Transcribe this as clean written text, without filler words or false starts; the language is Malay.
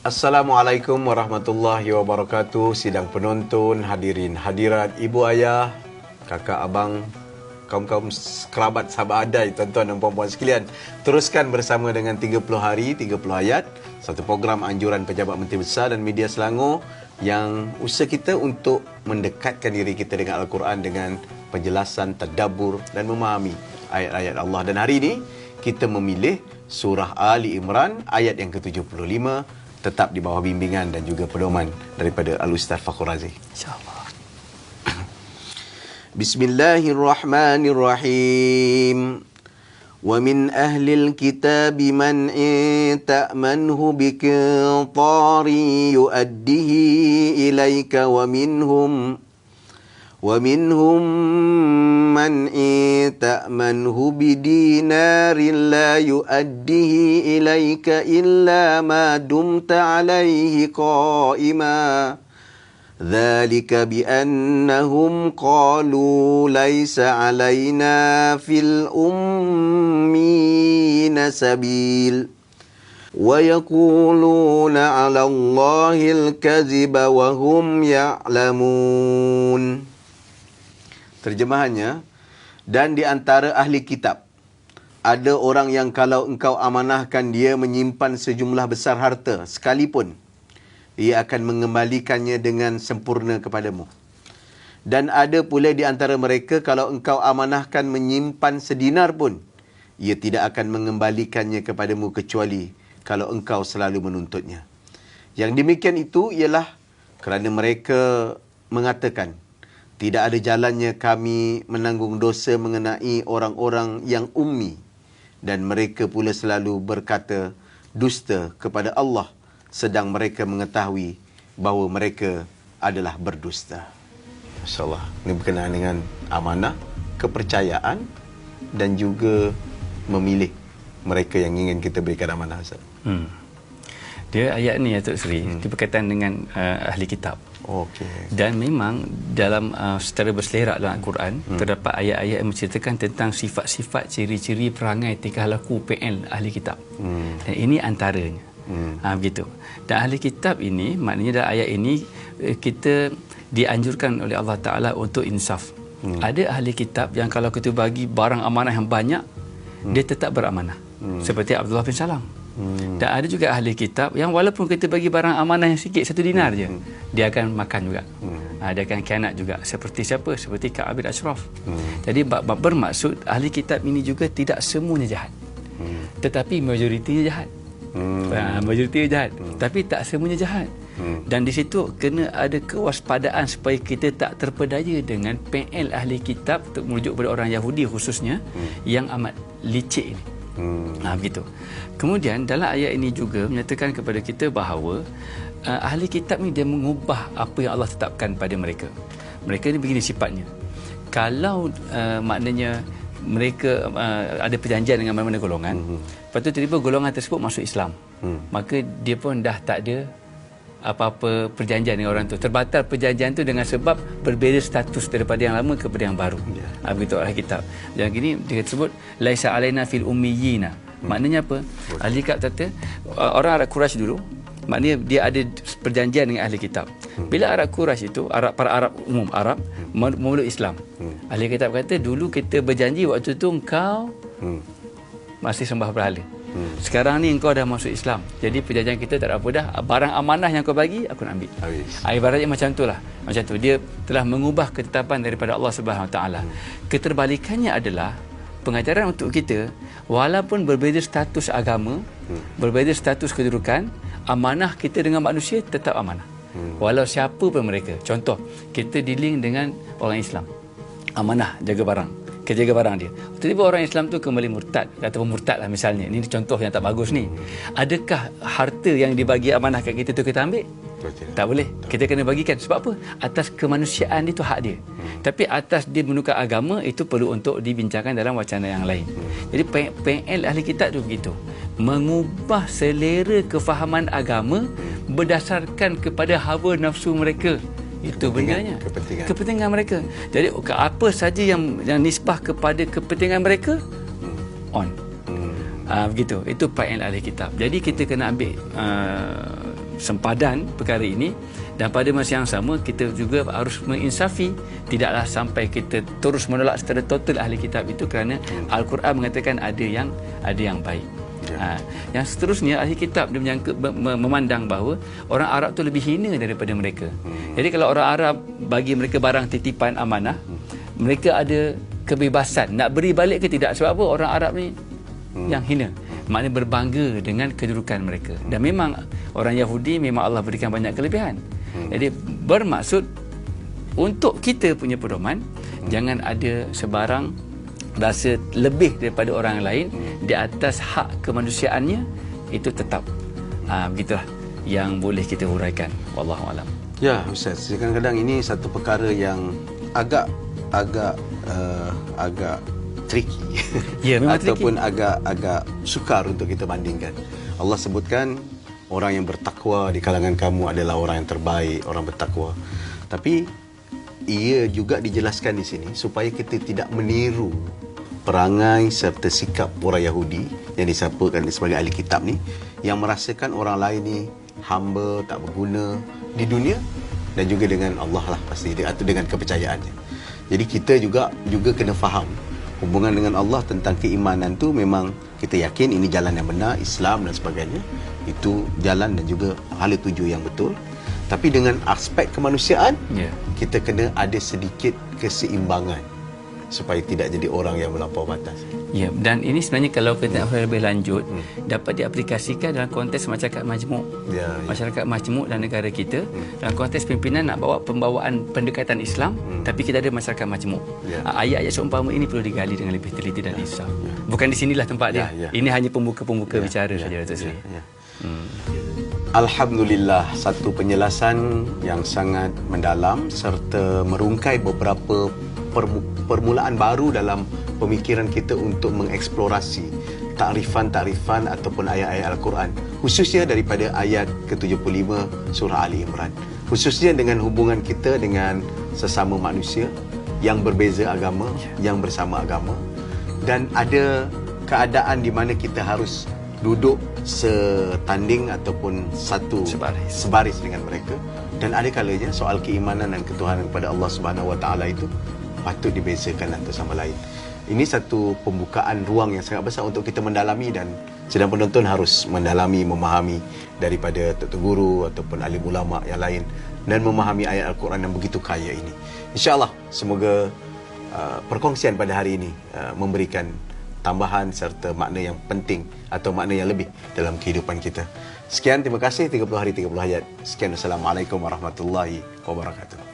Assalamualaikum warahmatullahi wabarakatuh. Sidang penonton, hadirin hadirat, ibu ayah, kakak abang, kaum-kaum kerabat sahabat adai, tuan-tuan dan puan-puan sekalian. Teruskan bersama dengan 30 hari 30 ayat, satu program anjuran Pejabat Menteri Besar dan Media Selangor yang usaha kita untuk mendekatkan diri kita dengan Al-Quran dengan penjelasan, tadabbur dan memahami ayat-ayat Allah. Dan hari ini kita memilih surah Ali Imran ayat yang ke-75, tetap di bawah bimbingan dan juga pedoman daripada Al-Ustaz Fakhrul Razi. InsyaAllah. Bismillahirrahmanirrahim. Wa min ahlil kitab man in ta'manhu biqintarin yu'addihi ilaika ومنهم من إن تأمنه بدينار لا يؤديه إليك إلا ما دمت عليه قائما ذلك بأنهم قالوا ليس علينا في الأمين سبيل ويقولون على الله الكذب وهم يعلمون. Terjemahannya, dan di antara ahli kitab ada orang yang kalau engkau amanahkan dia menyimpan sejumlah besar harta sekalipun, ia akan mengembalikannya dengan sempurna kepadamu. Dan ada pula di antara mereka kalau engkau amanahkan menyimpan sedinar pun, ia tidak akan mengembalikannya kepadamu kecuali kalau engkau selalu menuntutnya. Yang demikian itu ialah kerana mereka mengatakan, tidak ada jalannya kami menanggung dosa mengenai orang-orang yang ummi, dan mereka pula selalu berkata dusta kepada Allah sedang mereka mengetahui bahawa mereka adalah berdusta. InsyaAllah, ini berkenaan dengan amanah, kepercayaan dan juga memilih mereka yang ingin kita berikan amanah. Dia ayat ni, Datuk Seri, dia berkaitan dengan ahli kitab. Okay. Dan memang dalam secara berselerak dalam Al-Quran terdapat ayat-ayat yang menceritakan tentang sifat-sifat, ciri-ciri, perangai, tingkah laku PL ahli kitab. Dan ini antaranya. Begitu. Dan ahli kitab ini, maknanya dalam ayat ini kita dianjurkan oleh Allah Ta'ala untuk insaf. Ada ahli kitab yang kalau kita bagi barang amanah yang banyak, dia tetap beramanah. Seperti Abdullah bin Salam. Dan ada juga ahli kitab yang walaupun kita bagi barang amanah yang sikit, 1 dinar je, dia akan makan juga. Dia akan khianat juga. Seperti siapa? Seperti Ka'ab bin Ashraf. Jadi bermaksud ahli kitab ini juga tidak semuanya jahat, tetapi majoritinya jahat. Majoritinya jahat, tapi tak semuanya jahat. Dan di situ kena ada kewaspadaan supaya kita tak terpedaya dengan PL ahli kitab, untuk merujuk pada orang Yahudi khususnya, yang amat licik ini. Begitu. Kemudian dalam ayat ini juga menyatakan kepada kita bahawa ahli kitab ni dia mengubah apa yang Allah tetapkan pada mereka. Mereka ni begini sifatnya. Kalau maknanya mereka ada perjanjian dengan mana-mana golongan, lepas tu tiba-tiba golongan tersebut masuk Islam, maka dia pun dah tak ada apa-apa perjanjian dengan orang tu. Terbatal perjanjian tu dengan sebab berbeza status daripada yang lama kepada yang baru. Begitu ahli kitab. Yang gini dia sebut laisa alaina fil ummiyina. Maknanya apa? Ahli kitab kata orang Arab Quraisy dulu, maknanya dia ada perjanjian dengan ahli kitab. Bila Arab Quraisy itu, para Arab umum Arab memeluk Islam. Ahli kitab kata dulu kita berjanji waktu tu engkau masih sembah berhala. Sekarang ni engkau dah masuk Islam, jadi perjanjian kita tak ada apa dah. Barang amanah yang kau bagi aku nak ambil. Ibaratnya macam itulah. Macam tu dia telah mengubah ketetapan daripada Allah Subhanahu Wa Taala. Keterbalikannya adalah pengajaran untuk kita, walaupun berbeza status agama, berbeza status kedudukan, amanah kita dengan manusia tetap amanah. Walau siapa pun mereka. Contoh, kita dealing dengan orang Islam, amanah jaga barang, kita jaga barang dia. Tiba-tiba orang Islam tu kembali murtad, ataupun murtad lah misalnya. Ini contoh yang tak bagus ni. Adakah harta yang dibagi amanah kat kita tu kita ambil? Tak boleh. Kita kena bagikan. Sebab apa? Atas kemanusiaan itu hak dia. Tapi atas dia menukar agama, itu perlu untuk dibincangkan dalam wacana yang lain. Jadi PL ahli kitab tu begitu. Mengubah selera kefahaman agama berdasarkan kepada hawa nafsu mereka. Itu benarnya. Kepentingan mereka. Jadi apa saja yang nisbah kepada kepentingan mereka, on. Begitu. Itu PN ahli kitab. Jadi kita kena ambil sempadan perkara ini, dan pada masa yang sama kita juga harus menginsafi, tidaklah sampai kita terus menolak secara total ahli kitab itu, kerana Al-Quran mengatakan ada yang baik. Yang seterusnya, ahli kitab dia memandang bahawa orang Arab tu lebih hina daripada mereka. Jadi kalau orang Arab bagi mereka barang titipan amanah, mereka ada kebebasan nak beri balik ke tidak. Sebab apa? Orang Arab ni yang hina, maknanya berbangga dengan kedudukan mereka. Dan memang orang Yahudi memang Allah berikan banyak kelebihan. Jadi bermaksud untuk kita punya pedoman, jangan ada sebarang rasa lebih daripada orang lain di atas hak kemanusiaannya. Itu tetap begitulah yang boleh kita huraikan. Wallahu alam. Ya Ustaz, kadang-kadang ini satu perkara yang agak tricky. Ya, memang ataupun tricky. agak sukar untuk kita bandingkan. Allah sebutkan orang yang bertakwa di kalangan kamu adalah orang yang terbaik, orang bertakwa. Tapi ia juga dijelaskan di sini supaya kita tidak meniru perangai serta sikap orang Yahudi yang disapakan sebagai ahli kitab ni, yang merasakan orang lain ni hamba, tak berguna di dunia dan juga dengan Allah lah pasti, atau dengan kepercayaannya. Jadi kita juga kena faham hubungan dengan Allah tentang keimanan tu, memang kita yakin ini jalan yang benar, Islam dan sebagainya, itu jalan dan juga hala tuju yang betul. Tapi dengan aspek kemanusiaan, kita kena ada sedikit keseimbangan supaya tidak jadi orang yang melampau batas. Ya, dan ini sebenarnya kalau kita nak lebih lanjut, dapat diaplikasikan dalam konteks masyarakat majmuk. Masyarakat majmuk dan negara kita, dalam konteks pimpinan nak bawa pembawaan pendekatan Islam, tapi kita ada masyarakat majmuk. Ayat-ayat seumpama ini perlu digali dengan lebih teliti dan insaf. Bukan di sinilah tempat dia. Ini hanya pembuka-pembuka bicara saja, Datuk Seri. Alhamdulillah, satu penjelasan yang sangat mendalam serta merungkai beberapa permulaan baru dalam pemikiran kita untuk mengeksplorasi takrifan-takrifan ataupun ayat-ayat Al-Quran, khususnya daripada ayat ke-75 surah Ali Imran, khususnya dengan hubungan kita dengan sesama manusia yang berbeza agama, yang bersama agama, dan ada keadaan di mana kita harus duduk setanding ataupun satu sebaris dengan mereka, dan ada kalanya soal keimanan dan ketuhanan kepada Allah Subhanahu Wa Taala itu patut dibezakan antara sama lain. Ini satu pembukaan ruang yang sangat besar untuk kita mendalami, dan sedang penonton harus mendalami, memahami daripada tuan guru ataupun alim ulama yang lain, dan memahami ayat Al-Quran yang begitu kaya ini. InsyaAllah semoga perkongsian pada hari ini memberikan tambahan serta makna yang penting atau makna yang lebih dalam kehidupan kita. Sekian, terima kasih. 30 hari 30 ayat. Sekian, Assalamualaikum warahmatullahi wabarakatuh.